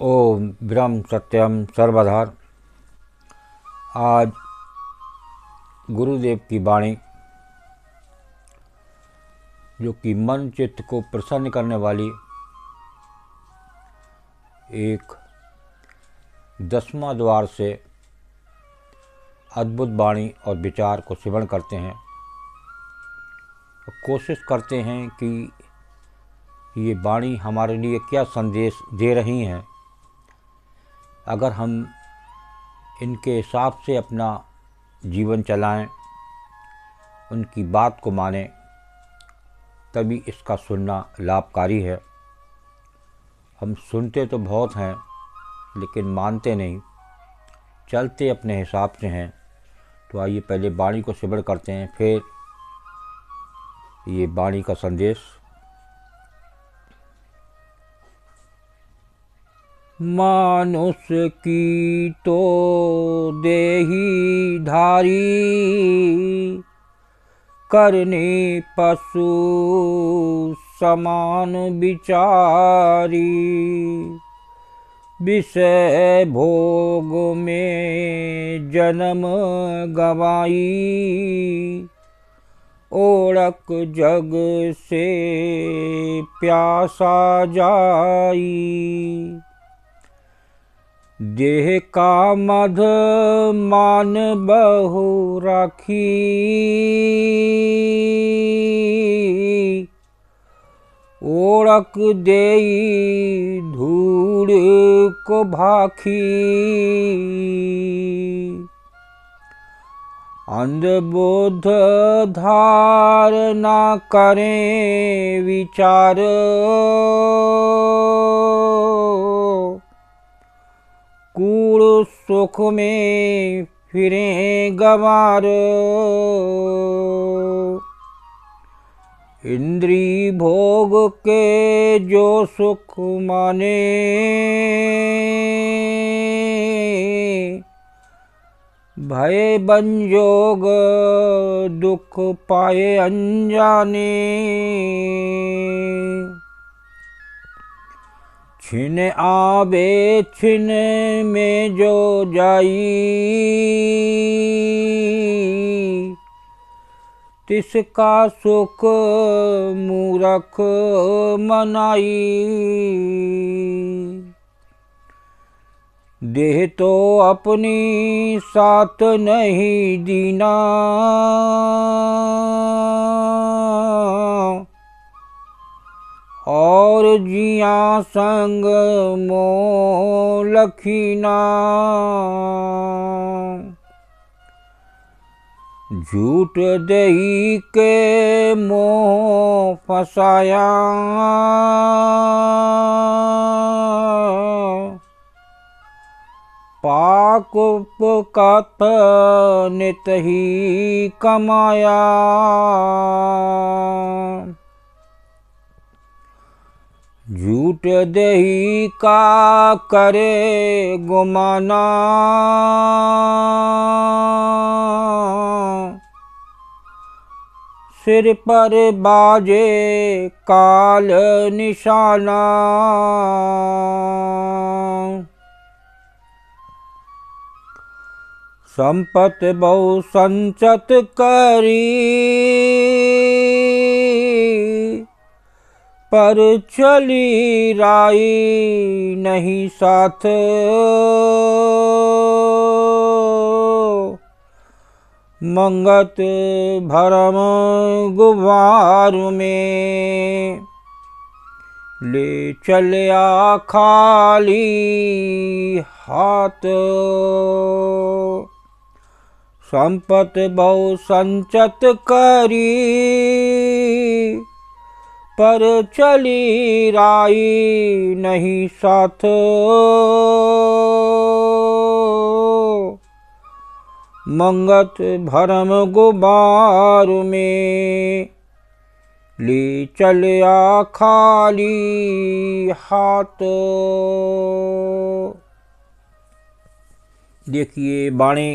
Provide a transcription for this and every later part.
ओम ब्रह्म सत्यम सर्वधार। आज गुरुदेव की वाणी, जो कि मन चित्त को प्रसन्न करने वाली एक 10वां द्वार से अद्भुत वाणी और विचार को श्रवण करते हैं। कोशिश करते हैं कि ये वाणी हमारे लिए क्या संदेश दे रही हैं। अगर हम इनके हिसाब से अपना जीवन चलाएं, उनकी बात को मानें, तभी इसका सुनना लाभकारी है। हम सुनते तो बहुत हैं लेकिन मानते नहीं, चलते अपने हिसाब से हैं। तो आइए पहले वाणी को श्रवण करते हैं, फिर ये वाणी का संदेश। मानुष की तो देही धारी, करने पशु समान विचारी। विषय भोग में जन्म गवाई, ओढ़क जग से प्यासा जाई। देह का मध मान बहु राखी, ओढ़क देई धूड़ को भाखी। अंधबोध धार न करें विचार, कूड़ सुख में फिरें गंवार। इंद्री भोग के जो सुख माने, भय बंजोग दुख पाए अनजाने। छिन आवे छिन में जो जाई, तिसका सुख मूरख मनाई। देह तो अपनी साथ नहीं दीना, और जिया संग मोह लखीना। झूठ दही के मोह फसाया, पाक कथ नित ही कमाया। झूठ दही का करे गुमाना, सिर पर बाजे काल निशाना। संपत बहु संचत करी, पर चली राई नहीं साथ। मंगत भरम गुबार में, ले चलिया खाली हाथ। संपत बहु संचत करी, पर चली राई नहीं साथ। मंगत भरम गुबार में, ले चलिया खाली हाथ। देखिए, वाणी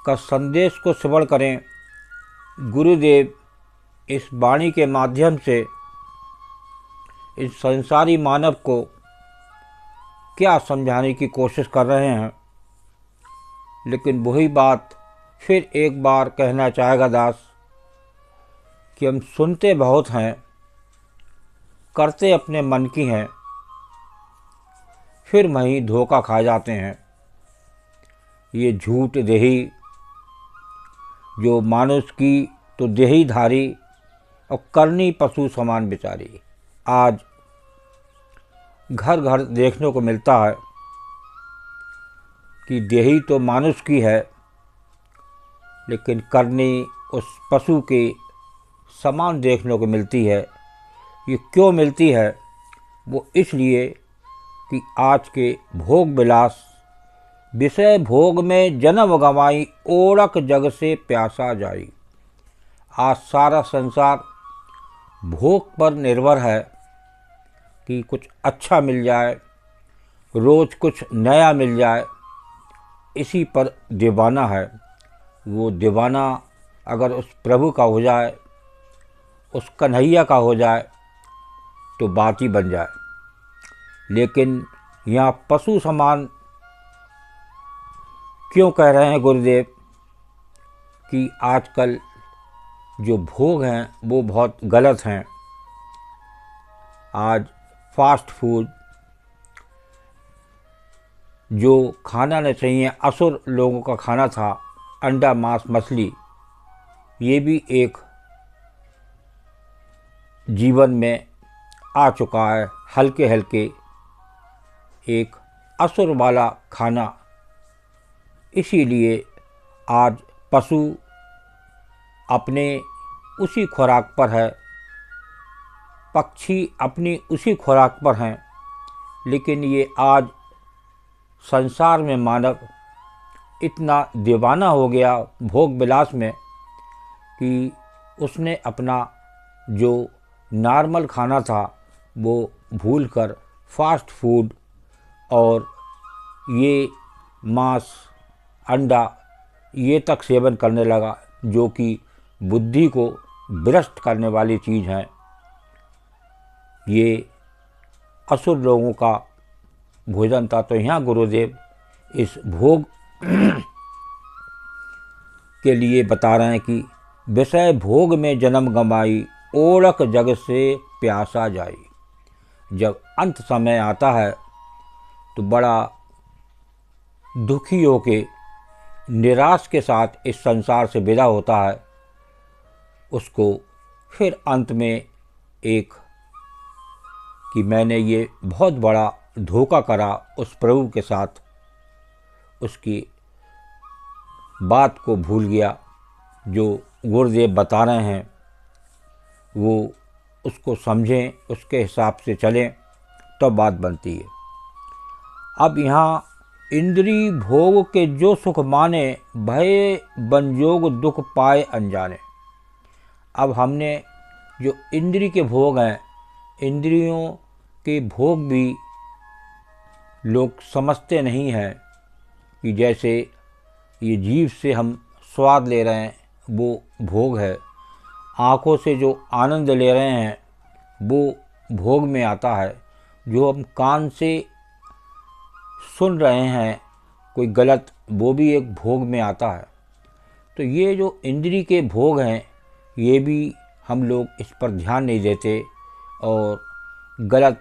का संदेश को श्रवण करें। गुरुदेव इस वाणी के माध्यम से इस संसारी मानव को क्या समझाने की कोशिश कर रहे हैं। लेकिन वही बात फिर एक बार कहना चाहेगा दास कि हम सुनते बहुत हैं, करते अपने मन की हैं, फिर वहीं धोखा खा जाते हैं। ये झूठ देही जो मानुष की तो देही धारी और करनी पशु समान बेचारी। आज घर घर देखने को मिलता है कि देही तो मानुष की है, लेकिन करनी उस पशु के समान देखने को मिलती है। ये क्यों मिलती है? वो इसलिए कि आज के भोग विलास विषय भोग में जन्म गंवाई, ओढ़क जग से प्यासा जाई। आज सारा संसार भोग पर निर्भर है कि कुछ अच्छा मिल जाए, रोज़ कुछ नया मिल जाए, इसी पर दीवाना है। वो दीवाना अगर उस प्रभु का हो जाए, उस कन्हैया का हो जाए तो बात ही बन जाए। लेकिन यहाँ पशु समान क्यों कह रहे हैं गुरुदेव कि आजकल जो भोग हैं वो बहुत गलत हैं। आज फास्ट फूड जो खाना न चाहिए, असुर लोगों का खाना था, अंडा मांस मछली, ये भी एक जीवन में आ चुका है। हल्के हल्के एक असुर वाला खाना। इसीलिए आज पशु अपने उसी खुराक पर है, पक्षी अपनी उसी खुराक पर हैं। लेकिन ये आज संसार में मानव इतना दीवाना हो गया भोग विलास में कि उसने अपना जो नॉर्मल खाना था वो भूलकर फास्ट फूड और ये मांस अंडा ये तक सेवन करने लगा, जो कि बुद्धि को भ्रष्ट करने वाली चीज़ है। ये असुर लोगों का भोजन था। तो यहाँ गुरुदेव इस भोग के लिए बता रहे हैं कि विषय भोग में जन्म गंवाई, ओढ़क जग से प्यासा जाई। जब अंत समय आता है तो बड़ा दुखी होके निराश के साथ इस संसार से विदा होता है। उसको फिर अंत में एक कि मैंने ये बहुत बड़ा धोखा करा उस प्रभु के साथ, उसकी बात को भूल गया। जो गुरुदेव बता रहे हैं वो उसको समझें, उसके हिसाब से चलें तो बात बनती है। अब यहाँ इंद्री भोग के जो सुख माने, भय बंजोग दुख पाए अनजाने। अब हमने जो इंद्री के भोग हैं, इंद्रियों के भोग भी लोग समझते नहीं हैं कि जैसे ये जीभ से हम स्वाद ले रहे हैं वो भोग है, आँखों से जो आनंद ले रहे हैं वो भोग में आता है, जो हम कान से सुन रहे हैं कोई गलत, वो भी एक भोग में आता है। तो ये जो इंद्री के भोग हैं ये भी हम लोग इस पर ध्यान नहीं देते और गलत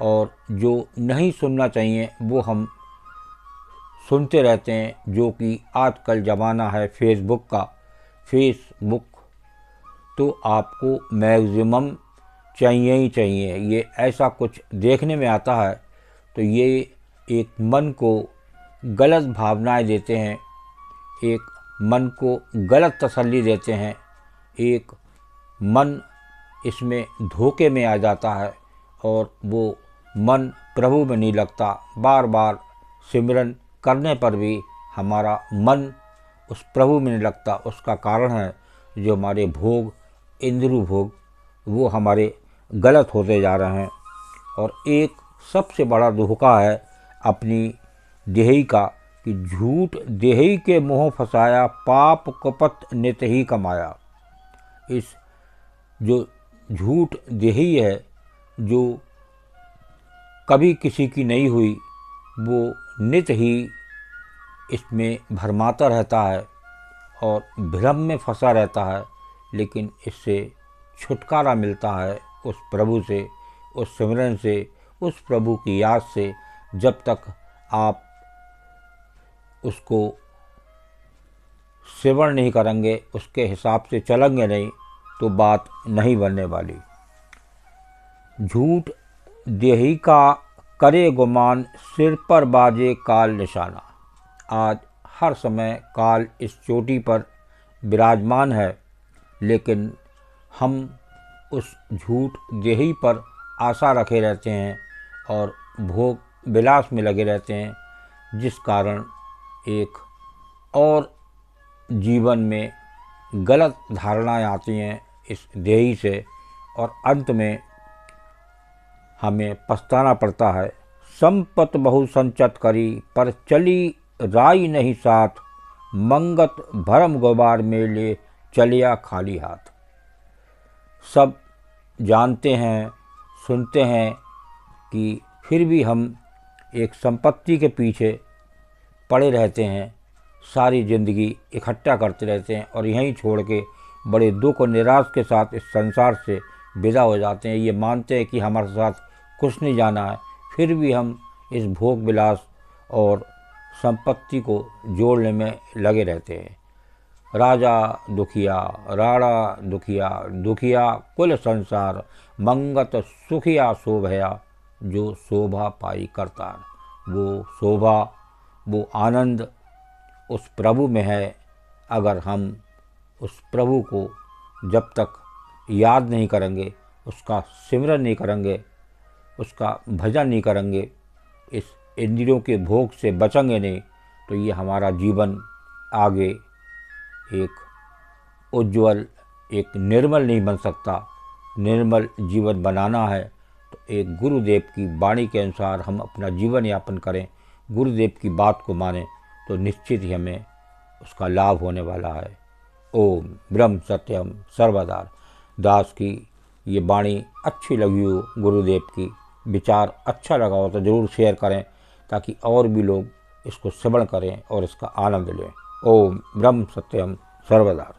और जो नहीं सुनना चाहिए वो हम सुनते रहते हैं, जो कि आजकल ज़माना है फेसबुक का। फेसबुक तो आपको मैक्सिमम चाहिए ही चाहिए। ये ऐसा कुछ देखने में आता है तो ये एक मन को गलत भावनाएं देते हैं, एक मन को गलत तसल्ली देते हैं, एक मन इसमें धोखे में आ जाता है और वो मन प्रभु में नहीं लगता। बार बार सिमरन करने पर भी हमारा मन उस प्रभु में नहीं लगता। उसका कारण है जो हमारे भोग, इंद्रिय भोग, वो हमारे गलत होते जा रहे हैं। और एक सबसे बड़ा धोखा है अपनी देही का कि झूठ देही के मुँह फंसाया, पाप कपट नित ही कमाया। इस जो झूठ देही है जो कभी किसी की नहीं हुई वो नित ही इसमें भरमाता रहता है और भ्रम में फंसा रहता है, लेकिन इससे छुटकारा मिलता है उस प्रभु से, उस सिमरन से, उस प्रभु की याद से। जब तक आप उसको सेवन नहीं करेंगे, उसके हिसाब से चलेंगे नहीं, तो बात नहीं बनने वाली। झूठ देही का करे गुमान, सिर पर बाजे काल निशाना। आज हर समय काल इस चोटी पर विराजमान है, लेकिन हम उस झूठ देही पर आशा रखे रहते हैं और भोग विलास में लगे रहते हैं, जिस कारण एक और जीवन में गलत धारणाएं आती हैं इस देही से, और अंत में हमें पछताना पड़ता है। संपत बहु संचत करी, पर चली राई नहीं साथ, मंगत भरम गुबार में ले चलिया खाली हाथ। सब जानते हैं, सुनते हैं कि फिर भी हम एक संपत्ति के पीछे पड़े रहते हैं, सारी ज़िंदगी इकट्ठा करते रहते हैं और यहीं छोड़ के बड़े दुख और निराश के साथ इस संसार से विदा हो जाते हैं। ये मानते हैं कि हमारे साथ कुछ नहीं जाना है, फिर भी हम इस भोग विलास और संपत्ति को जोड़ने में लगे रहते हैं। राजा दुखिया, राणा दुखिया, दुखिया कुल संसार, मंगत सुखिया शोभया, जो शोभा पाई करतार। वो शोभा, वो आनंद उस प्रभु में है। अगर हम उस प्रभु को जब तक याद नहीं करेंगे, उसका सिमरन नहीं करेंगे, उसका भजन नहीं करेंगे, इस इंद्रियों के भोग से बचेंगे नहीं, तो ये हमारा जीवन आगे एक उज्जवल, एक निर्मल नहीं बन सकता। निर्मल जीवन बनाना है तो एक गुरुदेव की वाणी के अनुसार हम अपना जीवन यापन करें, गुरुदेव की बात को मानें, तो निश्चित ही हमें उसका लाभ होने वाला है। ओम ब्रह्म सत्यम सर्वदा। दास की ये वाणी अच्छी लगी हो, गुरुदेव की विचार अच्छा लगा हो तो ज़रूर शेयर करें, ताकि और भी लोग इसको श्रवण करें और इसका आनंद लें। ओम ब्रह्म सत्यम सर्वदा।